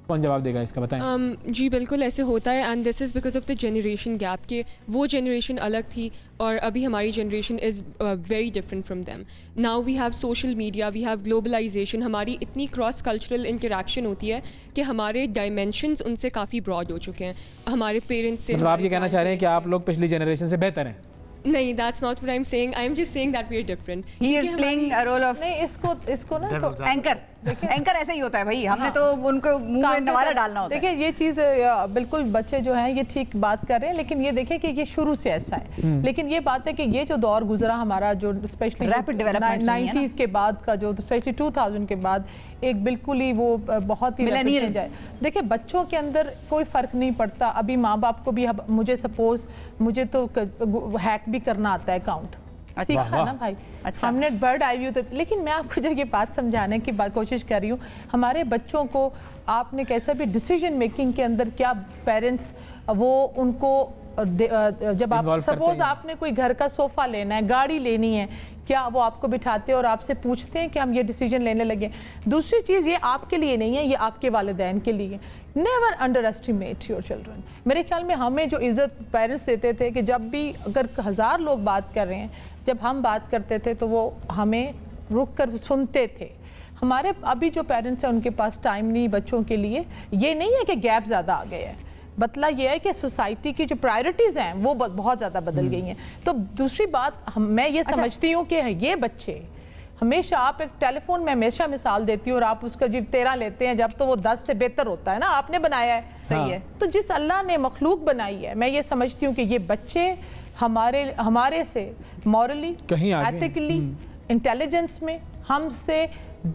کون جواب دے گا اس کا, بتائیں. جی بالکل ایسے ہوتا ہے, and this is because of the generation gap, کہ وہ جنریشن الگ تھی اور ابھی ہماری generation is very different from them. Now we have social media, we have globalisation, ہماری اتنی کراس کلچرل انٹریکشن ہوتی ہے کہ ہمارے ڈائمینشنز ان سے کافی براڈ ہو چکے ہیں. ہمارے پیرنٹس سے, آپ یہ کہنا چاہ رہے ہیں کہ آپ لوگ پچھلی جنریشن سے بہتر ہیں؟ نہیں, that's not what I'm saying. I'm just saying that we are different. He is playing a role of نہیں, اس کو نا تو اینکر ایسے ہی ہوتا ہے بھائی, ہم نے تو ان کو منہ میں نوالا ڈالنا ہوتا ہے. دیکھیں یہ چیز بالکل بچے جو ہیں یہ ٹھیک بات کر رہے ہیں, لیکن یہ دیکھیں کہ یہ شروع سے ایسا ہے. لیکن یہ بات ہے کہ یہ جو دور گزرا ہمارا, جو اسپیشلی 90s کے بعد کا, جو اسپیشلی 2000 کے بعد ایک بالکل ہی وہ بہت ہی دیکھیں بچوں کے اندر کوئی فرق نہیں پڑتا. ابھی ماں باپ کو بھی, مجھے سپوز مجھے تو ہیک بھی کرنا آتا ہے اکاؤنٹ, سیکھا نا بھائی, ہم نے برڈ آئی ویو. لیکن میں آپ کو جو یہ بات سمجھانے کی کوشش کر رہی ہوں, ہمارے بچوں کو آپ نے کیسا بھی ڈیسیجن میکنگ کے اندر کیا پیرنٹس وہ ان کو جب آپ سپوز آپ نے کوئی گھر کا صوفہ لینا ہے, گاڑی لینی ہے, کیا وہ آپ کو بٹھاتے ہیں اور آپ سے پوچھتے ہیں کہ ہم یہ ڈیسیجن لینے لگے؟ دوسری چیز یہ آپ کے لیے نہیں ہے, یہ آپ کے والدین کے لیے. Never under estimate your children. میرے خیال میں ہمیں جو عزت پیرنٹس دیتے تھے کہ جب بھی اگر 1000 لوگ بات کر رہے ہیں, جب ہم بات کرتے تھے تو وہ ہمیں رک کر سنتے تھے. ہمارے ابھی جو پیرنٹس ہیں ان کے پاس ٹائم نہیں بچوں کے لیے. یہ نہیں ہے کہ گیپ زیادہ آ گئے ہے, مطلع یہ ہے کہ سوسائٹی کی جو پرائرٹیز ہیں وہ بہت زیادہ بدل گئی ہیں. تو دوسری بات میں یہ سمجھتی ہوں کہ یہ بچے ہمیشہ, آپ ایک ٹیلی فون میں ہمیشہ مثال دیتی ہوں اور آپ اس کا جب 13 لیتے ہیں جب تو وہ 10 سے بہتر ہوتا ہے نا, آپ نے بنایا ہے, صحیح ہے. تو جس اللہ نے مخلوق بنائی ہے, میں یہ سمجھتی ہوں کہ یہ بچے ہمارے سے مورلی, ایتھیکلی, انٹیلیجنس میں ہم سے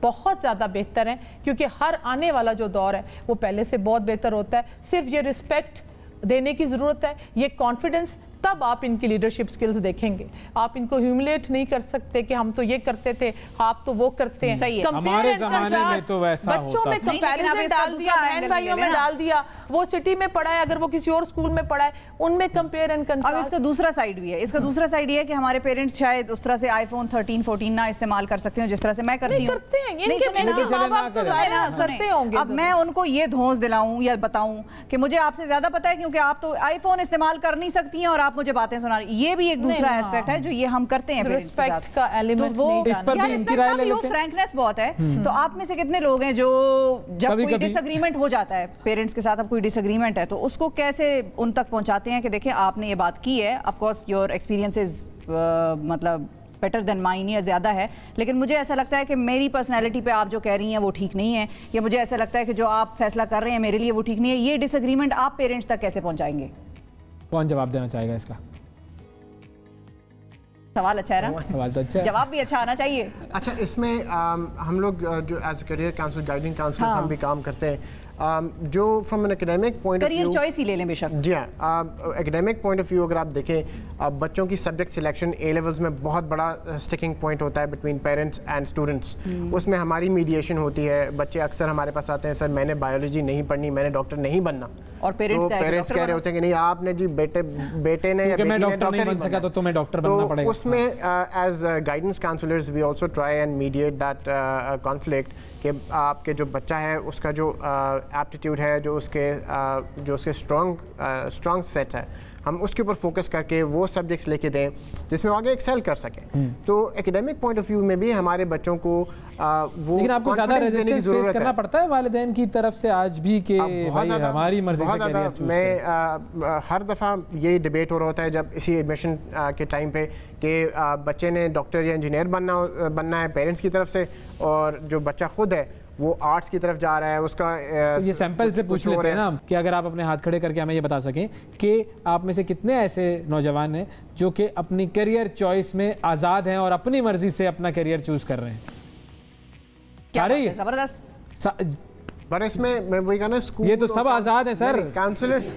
بہت زیادہ بہتر ہیں, کیونکہ ہر آنے والا جو دور ہے وہ پہلے سے بہت بہتر ہوتا ہے. صرف یہ رسپیکٹ دینے کی ضرورت ہے, یہ کانفیڈنس, تب آپ ان کی لیڈرشپ سکلز دیکھیں گے. آپ ان کو ہیوملیٹ نہیں کر سکتے کہ ہم تو یہ کرتے تھے, آپ تو وہ کرتے ہیں. صحیح ہے, ہمارے زمانے میں تو ویسا ہوتا بچوں میں کمپیریزن ڈال دیا, بہن بھائیوں میں ڈال دیا, وہ سٹی میں پڑھا ہے, اگر وہ کسی اور اسکول میں پڑھا ہے, ان میں کمپیئر اینڈ کنٹراسٹ. اب اس کا دوسرا سائیڈ بھی ہے, اس کا دوسرا سائیڈ یہ ہے کہ ہمارے پیرنٹس شاید اس طرح سے آئی فون 13 14 نہ استعمال کر سکتے ہوں جس طرح سے میں کرتی ہوں. اب میں ان کو یہ دھونس دلاؤں یا بتاؤں کہ مجھے آپ سے زیادہ پتا ہے کیونکہ آپ تو آئی فون استعمال کر نہیں سکتی ہیں اور آپ مجھے باتیں سنا رہی. یہ بھی ایک دوسرا ایسپیکٹ ہے جو یہ ہم کرتے ہیں ریسپیکٹ کا ایلیمنٹ. فرینکنیس بہت ہے. تو آپ میں سے کتنے لوگ ہیں جو جب کوئی ڈس ایگریمنٹ ہو جاتا ہے پیرنٹس کے ساتھ, اب کوئی ڈس ایگریمنٹ ہے تو اس کو کیسے ان تک پہنچاتے ہیں کہ دیکھیں آپ نے یہ بات کی ہے, of course your experience is مطلب بیٹر دین مائن یا زیادہ ہے, لیکن مجھے ایسا لگتا ہے کہ میری پرسنالٹی پہ آپ جو کہہ رہی ہیں وہ ٹھیک نہیں ہے, یا مجھے ایسا لگتا ہے کہ جو آپ فیصلہ کر رہے ہیں میرے لیے وہ ٹھیک نہیں ہے. یہ ڈس ایگریمنٹ آپ پیرنٹس تک کیسے پہنچائیں گے؟ کون جواب دینا چاہے گا اس کا؟ سوال اچھا ہے نا, سوال تو اچھا ہے, جواب بھی اچھا آنا چاہیے. اچھا, اس میں ہم لوگ جو as career counsel, guiding counsellor ہم بھی کام کرتے ہیں, جو from an academic point of view, career choice ہی لے لیں بے شک. جی ہاں, اکیڈیمک پوائنٹ آف ویو اگر آپ دیکھیں, بچوں کی سبجیکٹ سلیکشن اے لیولز میں بہت بڑا اسٹکنگ پوائنٹ ہوتا ہے بٹوین پیرنٹس اینڈ اسٹوڈنٹس. اس میں ہماری میڈیشن ہوتی ہے. بچے اکثر ہمارے پاس آتے ہیں, سر میں نے بایولوجی نہیں پڑھنی, میں نے ڈاکٹر نہیں بننا, اور پیرنٹس کہہ رہے ہوتے ہیں کہ نہیں آپ نے جی بیٹے نے یا بیٹی نے ڈاکٹر نہیں بن سکا تو تمہیں ڈاکٹر بننا پڑے گا. اس میں as guidance counsellors we also try and mediate that conflict کہ آپ کے جو بچہ ہے اس کا جو ایپٹیٹیوڈ ہے, جو اس کے اسٹرانگ سیٹ ہے, ہم اس کے اوپر فوکس کر کے وہ سبجیکٹس لے کے دیں جس میں آگے ایکسیل کر سکیں. تو ایکیڈیمک پوائنٹ آف ویو میں بھی ہمارے بچوں کو وہ لیکن آپ کو زیادہ ریزسٹنس فیس کرنا پڑتا ہے والدین کی طرف سے آج بھی کہ ہماری مرضی سے کیریئر چوز کریں؟ میں ہر دفعہ یہ ڈیبیٹ ہو رہا ہوتا ہے جب اسی ایڈمیشن کے ٹائم پہ کہ بچے نے ڈاکٹر یا انجینئر بننا ہے پیرنٹس کی طرف سے, اور جو بچہ خود ہے وہ آرٹس کی طرف جا رہا ہے. اس کا یہ سیمپل سے پوچھ لیتے ہیں نا کہ اگر آپ اپنے ہاتھ کھڑے کر کے ہمیں یہ بتا سکیں کہ آپ میں سے کتنے ایسے نوجوان ہیں جو کہ اپنی کیریئر چوائس میں آزاد ہیں اور اپنی مرضی سے اپنا کیریئر چوز کر رہے ہیں؟ سارے ہی زبردست. پر اس میں وہی کہنا اسکول یہ تو سب آزاد ہیں سر. کاؤنسلرز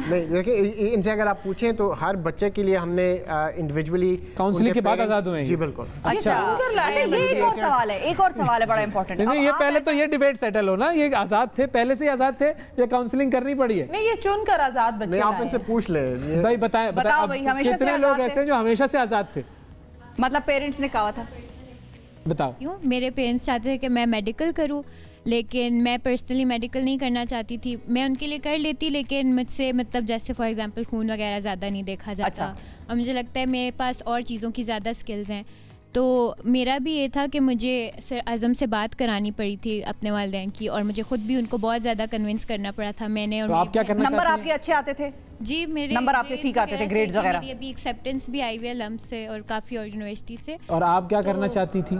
نہیں دیکھیں ان سے اگر آپ پوچھیں تو ہر بچے کے لیے ہم نے انڈیویجولی کاؤنسلنگ کے بعد آزاد ہوئے ہیں. جی بالکل. اچھا یہ ایک اور سوال ہے, ایک اور سوال ہے بڑا امپورٹنٹ. نہیں یہ پہلے تو یہ ڈیبیٹ سیٹل ہو نا, یہ آزاد تھے پہلے سے ہی آزاد تھے یا کاؤنسلنگ کرنی پڑی ہے؟ نہیں یہ چن کر آزاد بچے نہیں, آپ ان سے پوچھ لیں بھائی بتائیں کتنے لوگ ایسے جو ہمیشہ سے آزاد تھے؟ مطلب پیرنٹس نے کہا تھا بتاؤ. میرے پیرنٹس چاہتے تھے کہ میں میڈیکل کروں, لیکن میں پرسنلی میڈیکل نہیں کرنا چاہتی تھی. میں ان کے لیے کر لیتی لیکن مجھ سے مطلب جیسے فار ایگزامپل خون وغیرہ زیادہ نہیں دیکھا جاتا. اور مجھے لگتا ہے میرے پاس اور چیزوں کی زیادہ سکلز ہیں. تو میرا بھی یہ تھا کہ مجھے سر اعظم سے بات کرانی پڑی تھی اپنے والدین کی, اور مجھے خود بھی ان کو بہت زیادہ کنونس کرنا پڑا تھا. میں نے نمبر آپ کے اچھے آتے تھے؟ جی میرے نمبر آپ کے ٹھیک آتے تھے, گریڈز وغیرہ؟ میری ابھی ایکسیپٹنس بھی آئی ہوئی ہے لمپ سے اور کافی اور یونیورسٹی سے. اور آپ کیا کرنا چاہتی تھی؟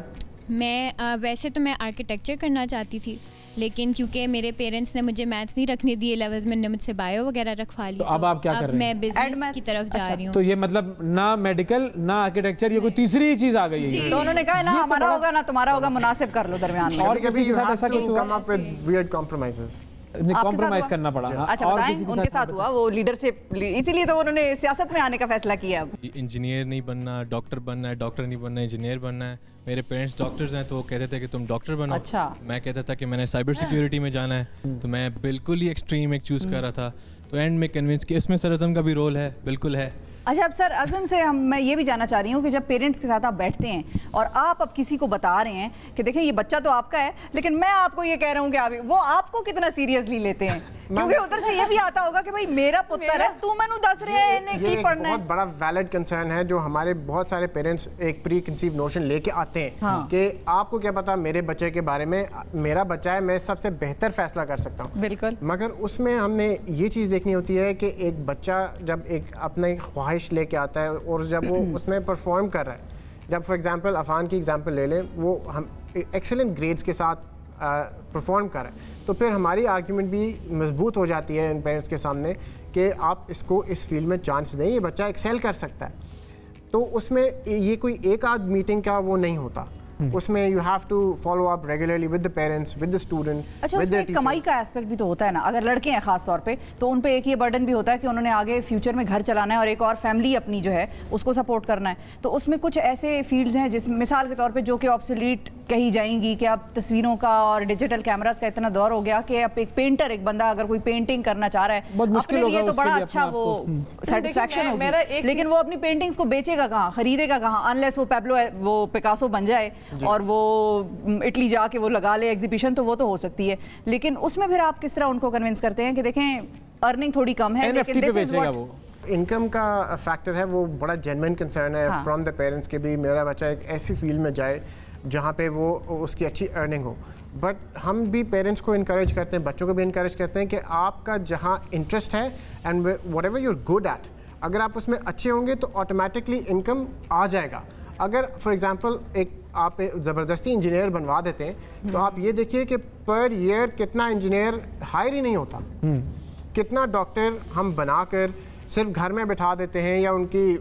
میں ویسے تو میں آرکیٹیکچر کرنا چاہتی تھی, لیکن کیونکہ میرے پیرنٹس نے مجھے میتھس نہیں رکھنے دیے لیولز میں, نے مجھ سے بایو وغیرہ رکھوا لی. اب آپ کیا کر رہے ہیں؟ میں بزنس کی طرف جا رہی ہوں. تو یہ مطلب نہ میڈیکل نہ آرکیٹیکچر, یہ کوئی تیسری چیز آ گئی ہے. تو انہوں نے کہا نہ ہمارا ہوگا نہ تمہارا ہوگا, مناسب کر لو درمیان میں. اور کسی کے ساتھ ایسا کچھ ہوا؟ کمپرومائز کرنا پڑا. اچھا بتائیں ان کے ساتھ ہوا وہ لیڈرشپ, اسی لیے تو انہوں نے سیاست میں آنے کا فیصلہ کیا. انجینئر نہیں بننا, ڈاکٹر بننا ہے, ڈاکٹر نہیں بننا انجینئر بننا ہے. میرے پیرنٹس ڈاکٹرز ہیں تو وہ کہتے تھے کہ تم ڈاکٹر بنو. میں کہتا تھا کہ میں نے سائبر سیکیورٹی میں جانا ہے, تو میں بالکل ہی ایکسٹریم ایک چوز کر رہا تھا. تو اینڈ میں کنونس کہ اس میں سر اعظم کا بھی رول ہے, بالکل ہے. اچھا اب سر اعظم سے میں یہ بھی جاننا چاہ رہی ہوں کہ جب پیرنٹس کے ساتھ آپ بیٹھتے ہیں اور آپ اب کسی کو بتا رہے ہیں کہ دیکھیں یہ بچہ تو آپ کا ہے لیکن میں آپ کو یہ کہہ رہا ہوں کہ وہ آپ کو کتنا سیریسلی لیتے ہیں؟ کیونکہ ادھر سے یہ بھی آتا ہوگا کہ بھائی میرا پتر ہے, تو میں دس رہے ہیں کی پڑھنا ہے. بہت بڑا ویلڈ کنسرن ہے جو ہمارے بہت سارے پیرنٹس ایک پری کنسیو نوشن لے کے آتے ہیں کہ آپ کو کیا پتا میرے بچے کے بارے میں, میرا بچہ ہے, میں سب سے بہتر فیصلہ کر سکتا ہوں. بالکل. مگر اس میں ہم نے یہ چیز دیکھنی ہوتی ہے کہ ایک بچہ جب ایک اپنی خواہش لے کے آتا ہے اور جب وہ اس میں پرفارم کر رہا ہے, جب فار ایگزامپل عفان کی ایگزامپل لے لیں, وہ ہم ایکسلنٹ گریڈز کے ساتھ پرفارم کر رہے ہیں, تو پھر ہماری آرگیومنٹ بھی مضبوط ہو جاتی ہے ان پیرنٹس کے سامنے کہ آپ اس کو اس فیلڈ میں چانس دیں, یہ بچہ ایکسیل کر سکتا ہے. تو اس میں یہ کوئی ایک آدھ میٹنگ کا وہ نہیں ہوتا, اس میں you have to follow up regularly with the parents, with the student. اچھا اس میں کمائی کا اسپیکٹ بھی تو ہوتا ہے نا, اگر لڑکے ہیں خاص طور پہ تو ان پہ ایک یہ برڈن بھی ہوتا ہے کہ انہوں نے آگے فیوچر میں گھر چلانا ہے اور ایک اور فیملی اپنی جو ہے اس کو سپورٹ کرنا ہے. تو اس میں کچھ ایسے فیلڈز ہیں جس مثال کے طور پہ جو کہ آبسلیٹ کہی جائیں گی کہ اب تصویروں کا اور ڈیجیٹل کیمراز کا اتنا دور ہو گیا کہ اب ایک پینٹر, ایک بندہ اگر کوئی پینٹنگ کرنا چاہ رہا ہے اپنے لیے تو بڑا اچھا وہ سیٹسفیکشن ہوگی, لیکن وہ اپنی پینٹنگز کو بیچے گا کہاں, خریدے گا کہاں, انلیس وہ پیبلو وہ پکاسو بن جائے اور وہ اٹلی جا کے وہ لگا لے ایگزیبیشن, تو وہ تو ہو سکتی ہے. لیکن اس میں پھر آپ کس طرح ان کو کنونس کرتے ہیں کہ دیکھیں ارننگ تھوڑی کم ہے لیکن انکم کا فیکٹر ہے, وہ بڑا جینوئن کنسرن ہے فرام دا پیرنٹس کہ بھی میرا بچہ ایک ایسی فیلڈ میں جائے جہاں پہ وہ اس کی اچھی ارننگ ہو. بٹ ہم بھی پیرنٹس کو انکریج کرتے ہیں, بچوں کو بھی انکریج کرتے ہیں کہ آپ کا جہاں انٹرسٹ ہے and whatever you are good at, اگر آپ اس میں اچھے ہوں گے تو آٹومیٹکلی انکم آ جائے گا. اگر فار ایگزامپل ایک آپ زبردستی انجینئر بنوا دیتے ہیں تو آپ یہ دیکھیے کہ پر ایئر کتنا انجینئر ہائر ہی نہیں ہوتا, کتنا ڈاکٹر ہم بنا کر صرف گھر میں بٹھا دیتے ہیں یا ان کی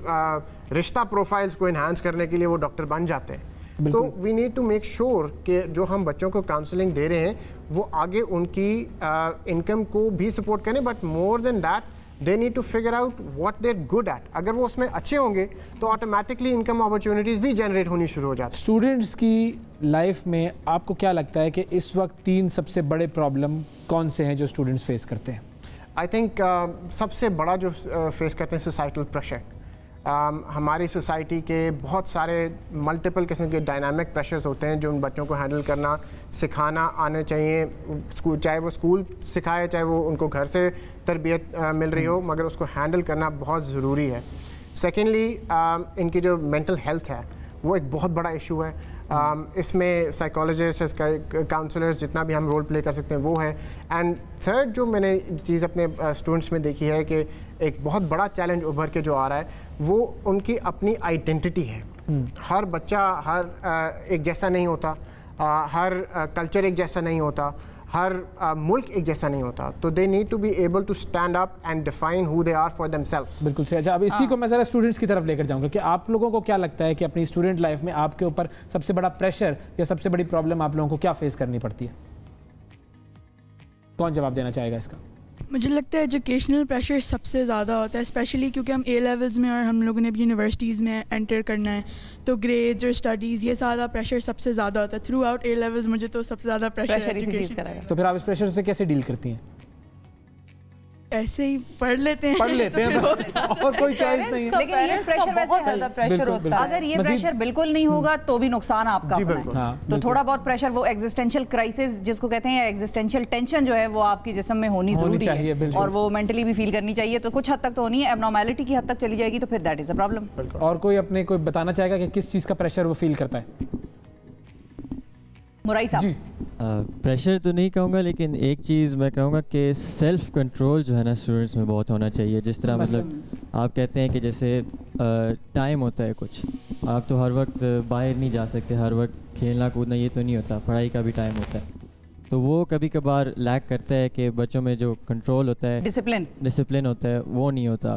رشتہ پروفائلز کو انہانس کرنے کے لیے وہ ڈاکٹر بن جاتے ہیں. تو we need to make sure کہ جو ہم بچوں کو کاؤنسلنگ دے رہے ہیں وہ آگے ان کی انکم کو بھی سپورٹ کریں, but more than that they need to figure out what they're good at. اگر وہ اس میں اچھے ہوں گے تو آٹومیٹکلی انکم اپرچونیٹیز بھی جنریٹ ہونی شروع ہو جاتی. اسٹوڈنٹس کی لائف میں آپ کو کیا لگتا ہے کہ اس وقت 3 سب سے بڑے پرابلم کون سے ہیں جو اسٹوڈنٹس فیس کرتے ہیں؟ آئی تھنک سب سے بڑا جو فیس کرتے ہیں سوسائٹل پریشر. ہماری سوسائٹی کے بہت سارے ملٹیپل قسم کے ڈائنامک پریشرز ہوتے ہیں جو ان بچوں کو ہینڈل کرنا سکھانا آنے چاہیے. چاہے وہ اسکول سکھائے, چاہے وہ ان کو گھر سے تربیت مل رہی ہو, مگر اس کو ہینڈل کرنا بہت ضروری ہے. سیکنڈلی ان کی جو مینٹل ہیلتھ ہے وہ ایک بہت بڑا ایشو ہے. اس میں سائیکالوجسٹ, کاؤنسلرز, جتنا بھی ہم رول پلے کر سکتے ہیں وہ ہے. اینڈ تھرڈ جو میں نے چیز اپنے اسٹوڈنٹس میں دیکھی ہے کہ ایک بہت بڑا چیلنج ابھر کے جو آ رہا ہے وہ ان کی اپنی آئیڈینٹی ہے. ہر بچہ ایک جیسا نہیں ہوتا, ہر کلچر ایک جیسا نہیں ہوتا, ہر ملک ایک جیسا نہیں ہوتا. تو they need to be able to stand up and define who they are for themselves. بالکل صحیح. اچھا, اب اسی کو میں ذرا اسٹوڈنٹس کی طرف لے کر جاؤں گا کہ آپ لوگوں کو کیا لگتا ہے کہ اپنی اسٹوڈنٹ لائف میں آپ کے اوپر سب سے بڑا پریشر یا سب سے بڑی پرابلم آپ لوگوں کو کیا فیس کرنی پڑتی ہے؟ کون جواب دینا چاہے گا اس کا؟ مجھے لگتا ہے ایجوکیشنل پریشر سب سے زیادہ ہوتا ہے, اسپیشلی کیونکہ ہم اے لیولز میں اور ہم لوگوں نے بھی یونیورسٹیز میں انٹر کرنا ہے, تو گریڈز اور اسٹڈیز یہ سارا پریشر سب سے زیادہ ہوتا ہے. تھرو آؤٹ اے لیولز مجھے تو سب سے زیادہ پریشر ہے. تو پھر آپ اس پریشر سے کیسے ڈیل کرتی ہیں؟ ایسے ہی پڑھ لیتے ہیں اور کوئی چوائس نہیں ہے. لیکن یہ پریشر بہت زیادہ پریشر ہوتا ہے. اگر یہ پریشر بالکل نہیں ہوگا تو بھی نقصان آپ کا ہونا ہے. تو تھوڑا بہت پریشر, وہ ایگزسٹینشیل کرائسس جس کو کہتے ہیں, ایگزسٹینشیل ٹینشن جو ہے وہ آپ کی جسم میں ہونی ضروری ہے, اور وہ مینٹلی بھی فیل کرنی چاہیے. تو کچھ حد تک تو ہونی ہے, ایب نارمیلٹی کی حد تک چلی جائے گی تو پھر دیٹ از اے پرابلم. اور کوئی اپنے کوئی بتانا چاہے گا کہ کس چیز کا پریشر وہ فیل کرتا ہے؟ مرائی صاحب. پریشر تو نہیں کہوں گا, لیکن ایک چیز میں کہوں گا کہ سیلف کنٹرول جو ہے نا اسٹوڈنٹس میں بہت ہونا چاہیے. جس طرح مطلب آپ کہتے ہیں کہ جیسے ٹائم ہوتا ہے کچھ, آپ تو ہر وقت باہر نہیں جا سکتے, ہر وقت کھیلنا کودنا یہ تو نہیں ہوتا, پڑھائی کا بھی ٹائم ہوتا ہے. تو وہ کبھی کبھار لیک کرتا ہے کہ بچوں میں جو کنٹرول ہوتا ہے, ڈسپلن ہوتا ہے, وہ نہیں ہوتا.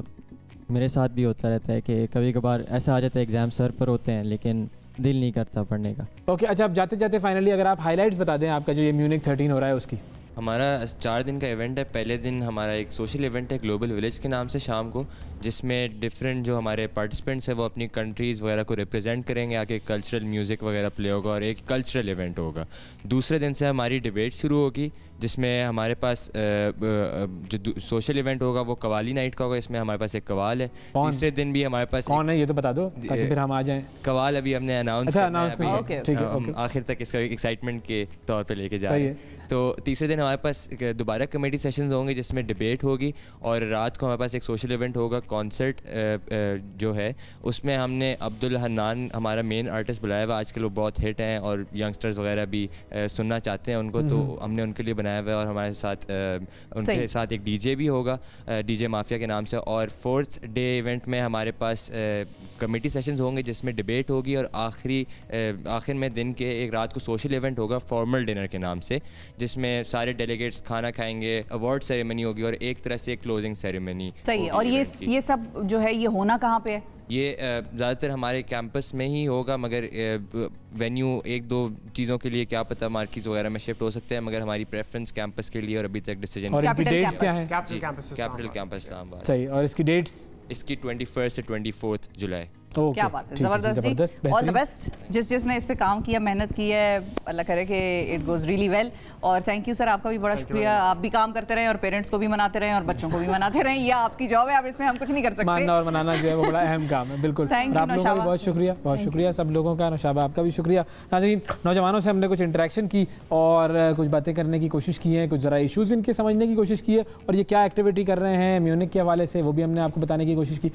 میرے ساتھ بھی ہوتا رہتا ہے کہ کبھی کبھار ایسا آ جاتا ہے ایگزام سر پر ہوتے ہیں لیکن دل نہیں کرتا پڑھنے کا. اوکے, اچھا, اب جاتے جاتے فائنلی اگر آپ ہائی لائٹس بتا دیں آپ کا جو یہ میونک 13 ہو رہا ہے اس کی. ہمارا 4 دن کا ایونٹ ہے. پہلے دن ہمارا ایک سوشل ایونٹ ہے گلوبل ولیج کے نام سے شام کو, جس میں ڈفرینٹ جو ہمارے پارٹیسپینٹس ہیں وہ اپنی کنٹریز وغیرہ کو ریپرزینٹ کریں گے, آگے کلچرل میوزک وغیرہ پلے ہوگا اور ایک کلچرل ایونٹ ہوگا. دوسرے دن سے ہماری ڈبیٹ شروع ہوگی جس میں ہمارے پاس جو سوشل ایونٹ ہوگا وہ قوالی نائٹ کا ہوگا, اس میں ہمارے پاس ایک قوال ہے. تیسرے دن بھی ہمارے پاس کون ہے یہ تو بتا دو تاکہ پھر ہم آ جائیں. قوال ابھی ہم نے اناؤنس آخر تک اس کا ایکسائٹمنٹ کے طور پہ لے کے جا رہے ہیں. تو تیسرے دن ہمارے پاس دوبارہ کمیٹی سیشنز ہوں گے جس میں ڈبیٹ ہوگی, اور رات کو ہمارے پاس ایک سوشل ایونٹ ہوگا, کانسرٹ جو ہے اس میں ہم نے عبدالحنان ہمارا مین آرٹسٹ بلایا ہوا. آج کل وہ بہت ہٹ ہیں اور ینگسٹرز وغیرہ بھی سننا چاہتے ہیں ان کو, تو ہم نے ان کے لیے بنایا ہوا ہے. اور ہمارے ساتھ ان کے ساتھ ایک ڈی جے بھی ہوگا, ڈی جے مافیا کے نام سے. اور 4th ڈے ایونٹ میں ہمارے پاس کمیٹی سیشنز ہوں گے جس میں ڈبیٹ ہوگی, اور آخر میں دن کے ایک رات کو سوشل ایونٹ ہوگا فارمل ڈنر کے نام سے, جس میں سارے ڈیلیگیٹس کھانا کھائیں گے, ایوارڈ سیریمنی ہوگی اور ایک طرح سے ایک کلوزنگ سیریمنی. صحیح. اور یہ سب جو ہے یہ ہونا کہاں پہ ہے؟ یہ زیادہ تر ہمارے کیمپس میں ہی ہوگا, مگر وینیو 1-2 چیزوں کے لیے کیا پتہ مارکیز وغیرہ میں شفٹ ہو سکتے ہیں, مگر ہماری پریفرنس کیمپس کے لیے اور ابھی تک ڈیسیجن. اور کی ڈیٹس کیا ہیں؟ کیپٹل کیمپس اسلام آباد. صحیح. اور اس کی ڈیٹس؟ اس کی 21 سے 24 جولائی. کیا بات ہے, زبردست جی, آل دا بیسٹ. جس نے اس پہ کام کیا, محنت کی ہے, اللہ کرے کہ اٹ گوز ریلی ویل. اور تھینک یو سر, آپ کا بھی بڑا شکریہ. آپ بھی کام کرتے رہیں اور پیرنٹس کو بھی مناتے رہیں اور بچوں کو بھی مناتے رہیں, یہ آپ کی جاب ہے, آپ اس میں ہم کچھ نہیں کر سکتے. ماننا اور منانا جو ہے وہ بڑا اہم کام ہے. بالکل. آپ لوگوں کا بھی بہت شکریہ, بہت شکریہ سب لوگوں کا. نوشابہ آپ کا بھی شکریہ. ناظرین, نوجوانوں سے ہم نے کچھ انٹریکشن کی اور کچھ باتیں کرنے کی کوشش کی ہیں, کچھ ذرا ایشوز ان کے سمجھنے کی کوشش کی ہے, اور یہ کیا ایکٹیویٹی کر رہے ہیں میونک کے حوالے سے وہ بھی ہم نے آپ کو بتانے کی کوشش کی.